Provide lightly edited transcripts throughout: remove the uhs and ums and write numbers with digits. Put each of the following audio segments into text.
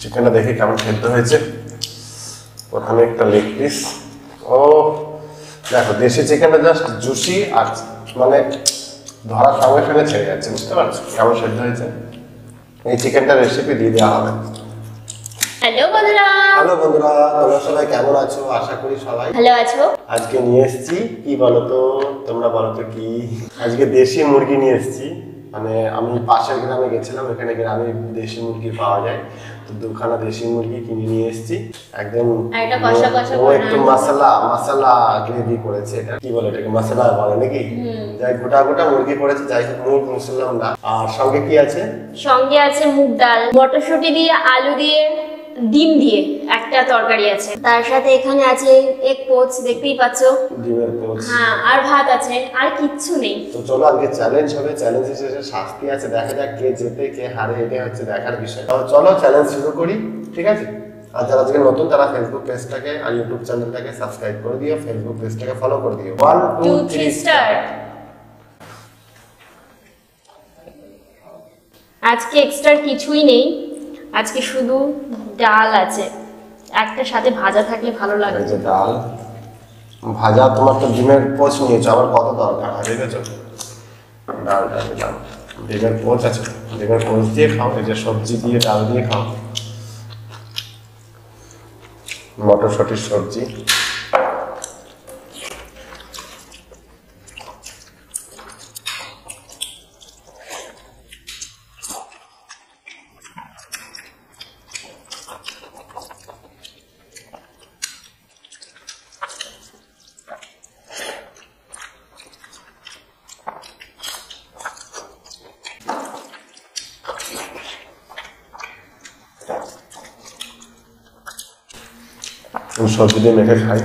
চিকেনটা দেখে কেমন সেদ্ধ হয়েছে। প্রথমে একটা লেগ পিস। ও দেখো, দেশি চিকেনটা জাস্ট জুসি আর মানে ধরার সঙ্গে সঙ্গে ছেড়ে যাচ্ছে, বুঝতে পারছো কেমন সেদ্ধ হয়েছে। এই চিকেনটার রেসিপি দিয়ে দেওয়া হবে। হ্যালো বন্ধুরা, তোমরা সবাই কেমন আছো? আশা করি সবাই ভালো আছো। আজকে নিয়ে এসেছি কি বলতো, তোমরা বলো তো কি, আজকে দেশি মুরগি নিয়ে এসেছি। মানে আমি পাশের গ্রামে গেছিলাম, এখানে গ্রামে দেশি মুরগি পাওয়া যায়, তো দুখানা দেশি মুরগি কিনে নিয়ে এসেছি। একদম ও একটু মশলা গ্রেভি করেছে। এটা কি বলে, এটাকে মশলা বলে নাকি? যাই গোটা গোটা মুরগি করেছে, যাই হোক মুরগ মুসলাম না। আর সঙ্গে কি আছে? সঙ্গে আছে মুগ ডাল, মটরশুঁটি দিয়ে, আলু দিয়ে, ডিম দিয়ে একটা তরকারি আছে। তার সাথে এখানে আছে এক পোচ, দেখতেই পাচ্ছো, ডিমের পোচ। হ্যাঁ, আর ভাত আছে, আর কিচ্ছু নেই। তো চলো আজকে চ্যালেঞ্জ হবে, চ্যালেঞ্জের শেষে শাস্তি আছে, দেখা যাক কে জেতে কে হারে, এটা হচ্ছে দেখার বিষয়। তো চলো চ্যালেঞ্জ শুরু করি, ঠিক আছে? আর যারা আজকে নতুন তারা ফেসবুক পেজটাকে আর ইউটিউব চ্যানেলটাকে সাবস্ক্রাইব করে দিও, ফেসবুক পেজটাকে ফলো করে দিও। 1 2 3 স্টার্ট। আজকে এক্সট্রা কিছুই নেই, আজকে শুধু ডাল আছে, একটা সাথে ভাজা থাকলে ভালো লাগে। এই যে ডাল ভাজা, তোমার তো ডিমের পোচ নিয়েছো, আবার কত দরকার হয় দেখেছো? ডালটা দিলাম, ডিমের পোচ আছে, ডিমের পোচ দিয়ে খাও, এই যে সবজি দিয়ে ডাল দিয়ে খাও, মটরশুঁটির সবজি। সবজি দিয়ে মেখে খাই।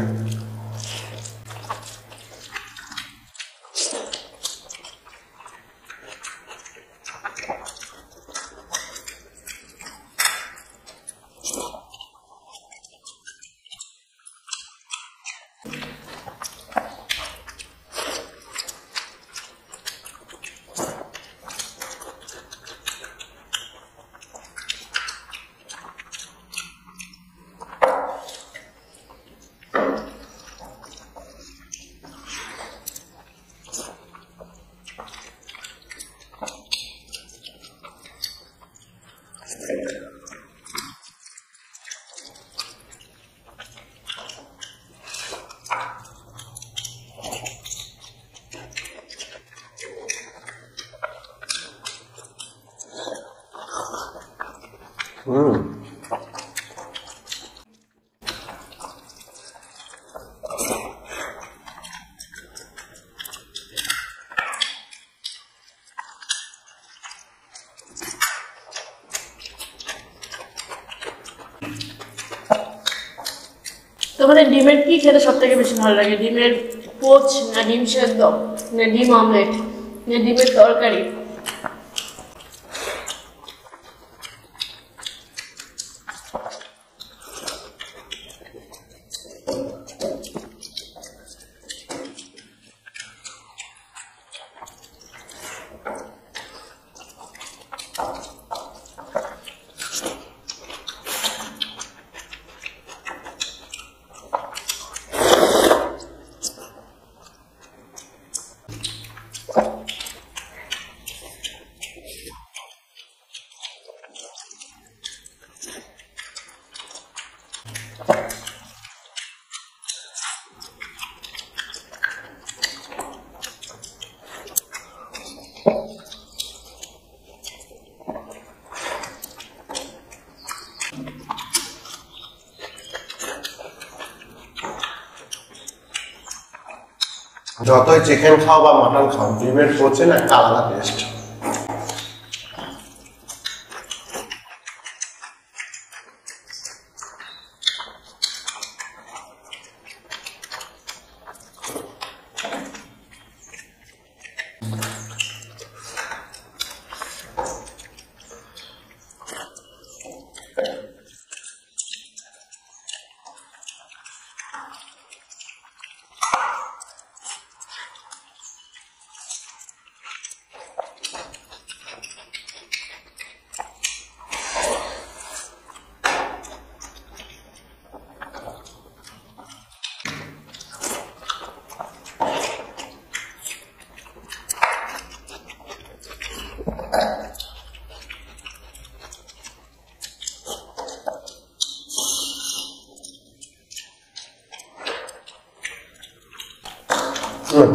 তোমাদের ডিমের কি খেতে সব থেকে বেশি ভালো লাগে? ডিমের পোচ, না ডিম সেদ্ধ, না ডিম অমলেট, না ডিমের তরকারি? যতই চিকেন খাও বা মাটন খাও, ডিমের পোচে না একটা আলাদা টেস্ট।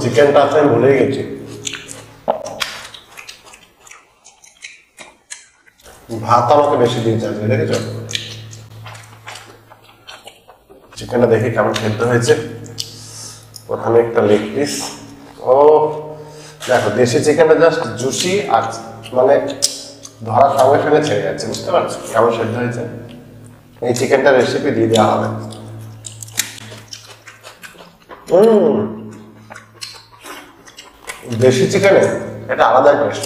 চিকেনটা আছে আমি ভুলে গেছি। ভাত আমাকে বেশি দিয়েছে আজকে, দেখেছো? চিকেনটা দেখে কেমন সেদ্ধ হয়েছে। প্রথমে একটা লেগ পিস। ও দেখো, দেশি চিকেনটা জাস্ট জুসি আর মানে ধরার সঙ্গে সঙ্গে ছেড়ে যাচ্ছে, বুঝতে পারছো কেমন সেদ্ধ হয়েছে? এই চিকেনটা রেসিপি দিয়ে দেওয়া হবে। দেশি চিকেনে এটা আলাদা টেস্ট।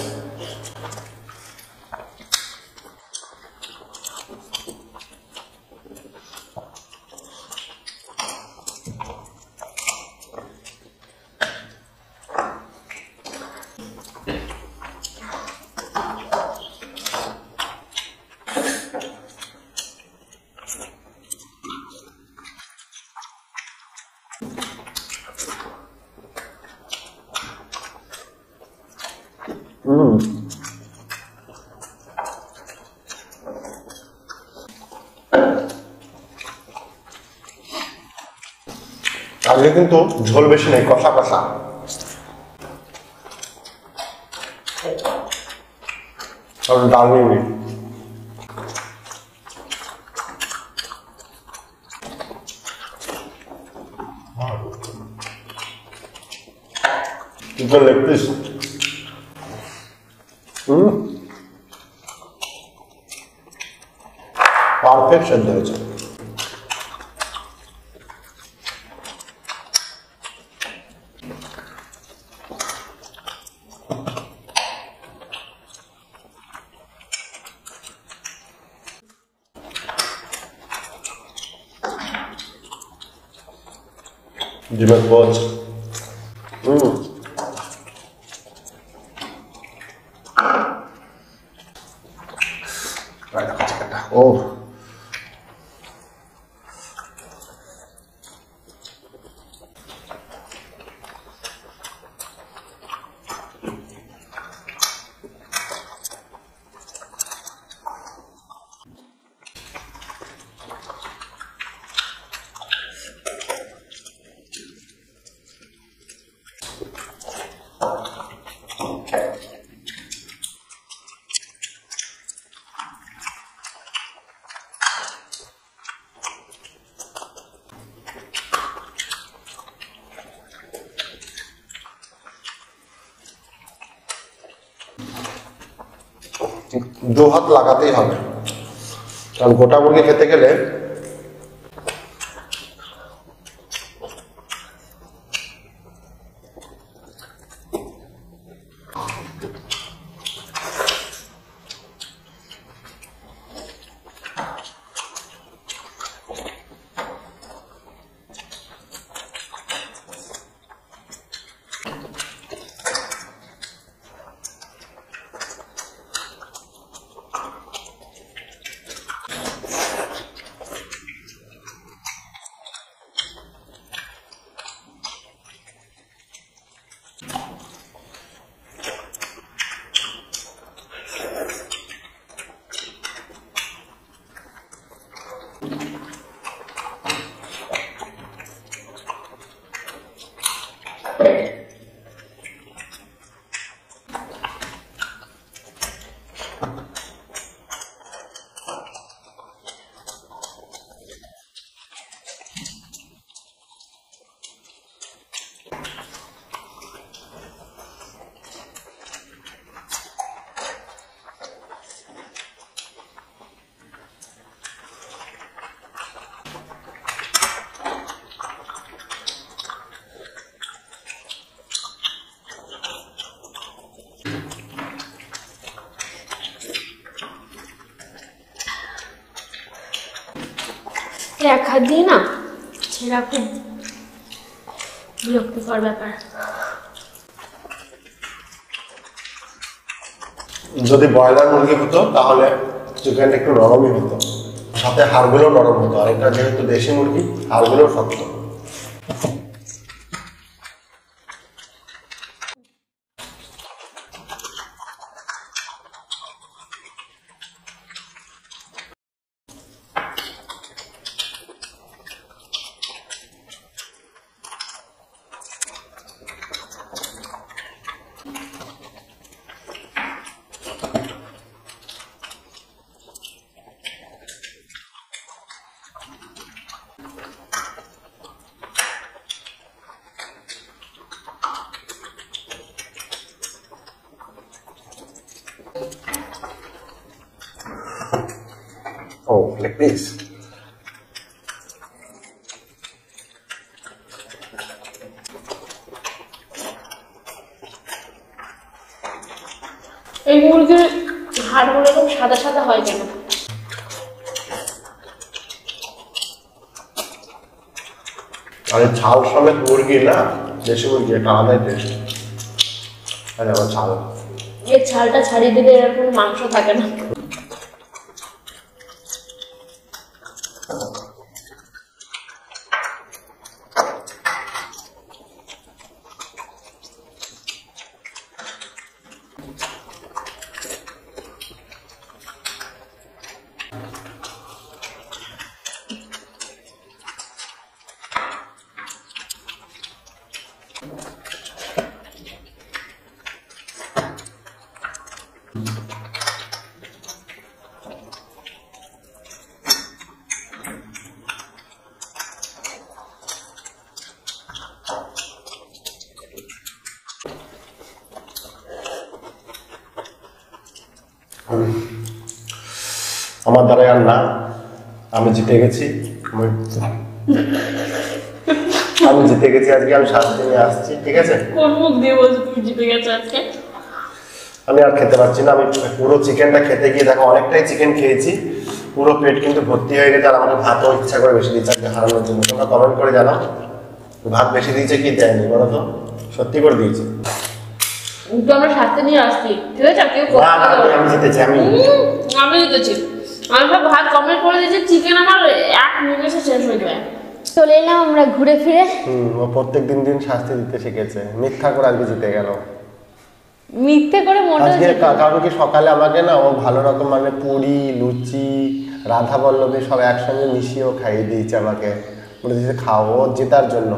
আজকে কিন্তু ঝোল বেশি নেই, কষা কষা। ডাল নিবি? Chicken leg piece. পারফেক্ট সেদ্ধ হয়েছে। ডিমের পোচ। ও দু হাত লাগাতেই হবে, কারণ গোটা মুরগি খেতে গেলে এক হাত দিয়ে না ছেঁড়া খুব বিরক্তিকর ব্যাপার। যদি ব্রয়লার মুরগি হতো তাহলে চিকেনটা একটু নরমই হতো, সাথে হাড়গুলো নরম হতো, আর এটা যেহেতু দেশি মুরগি হাড়গুলো শক্ত। প্লিজ। এই মুরগির হাড়গুলো এরকম সাদা সাদা হয় কেন? আর ছাল সমেত মুরগি না, দেশি মুরগি একটা আলাদাই টেস্ট। আরে আমার ছাল, এর ছালটা ছাড়িয়ে দিলে এর কোনো মাংস থাকে না। আমার দ্বারা আর না, আমি জিতে গেছি। আমি জিতে গেছি আজকে, আমি শাস্তি নিয়ে আসছি, ঠিক আছে? কোন মুখ দিয়ে বলছো তুমি জিতে গেছো আজকে? আমি আর খেতে পারছি না। আমি পুরো চিকেনটা খেতে গিয়ে দেখো অনেকটাই চিকেন খেয়েছি, পুরো পেট কিন্তু ভর্তি হয়ে গেছে। আর আমাকে ভাতও ইচ্ছা করে বেশি দিচ্ছে আজকে হারানোর জন্য। তোমরা কমেন্ট করে জানাও ভাত বেশি দিয়েছে কি দেয়নি, বলো তো? সত্যি করে দিয়েছে। তো আমরা শাস্তি নিয়ে আসছি, ঠিক আছে? কেউ না না, আমি জিতেছি। আমি জিতেছি। আমি সব ভাত কমপ্লিট করে দিয়েছি, চিকেন আমার 1 মিনিটে শেষ হয়ে যাবে। চলে এলাম আমরা ঘুরে ফিরে। ও প্রত্যেক দিন দিন শাস্তি দিতে শিখেছে। মিথ্যা করে আজকে জিতে গেল। মিথ্যে করে মনে আজকে হচ্ছে কারণ কি সকালে আমাকে না ও ভালো রকম মানে পুরি লুচি রাধা বল্লভী সব একসঙ্গে মিশিয়েও খাইয়ে দিয়েছে আমাকে, বলে দিয়েছে খাও, ও জেতার জন্য।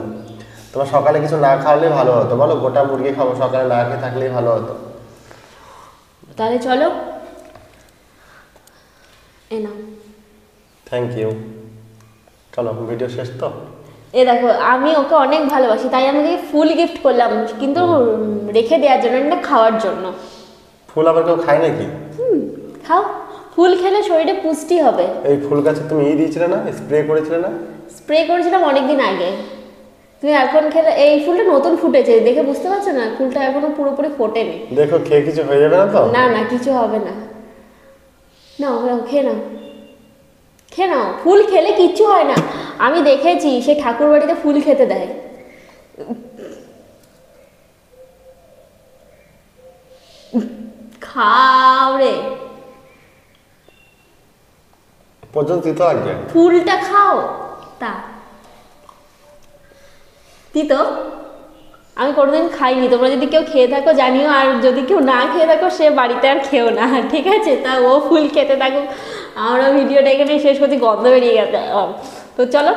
তোমার সকালে কিছু না খাওয়ালে ভালো হতো, বলো? গোটা মুরগি খাবো, সকালে না খেয়ে থাকলেই ভালো হতো। তাহলে চলো, এ নাও। Thank you. চলো ভিডিও শেষ তো। এ দেখো, আমি ওকে অনেক ভালোবাসি, তাই আমি ওকে ফুল গিফট করলাম, কিন্তু রেখে দেওয়ার জন্য না, খাওয়ার জন্য। ফুল আবার কেউ খায় নাকি? খাও, ফুল খেলে শরীরে পুষ্টি হবে। এই ফুল গাছে তুমি দিয়েছিলে না, স্প্রে করেছিলে না? স্প্রে করেছিলাম অনেকদিন আগে। তুমি এখন খেলে, এই ফুলটা নতুন ফুটেছে, দেখে বুঝতে পারছো না? ফুলটা এখনো পুরোপুরি ফোটেনি। দেখো খেয়ে কিছু হয়ে যাবে না তো? না না, কিছু হবে না। নাও নাও, খেয়ে নাও, খেয়ে নাও। ফুল খেলে কিচ্ছু হয় না, আমি দেখেছি সে ঠাকুর বাড়িতে ফুল খেতে দেয়। খাও রে, পর্যন্ত দিতে লাগবে। ফুলটা খাও। তা দিত, আমি কোনোদিন খাইনি। তোমরা যদি কেউ খেয়ে থাকো জানিও, আর যদি কেউ না খেয়ে থাকো সে বাড়িতে আর খেও না, ঠিক আছে? তা ও ফুল খেতে থাকুক, আমরা ভিডিওটা এখানে শেষ করছি, গন্ধ বেরিয়ে গেছে। তো চলো।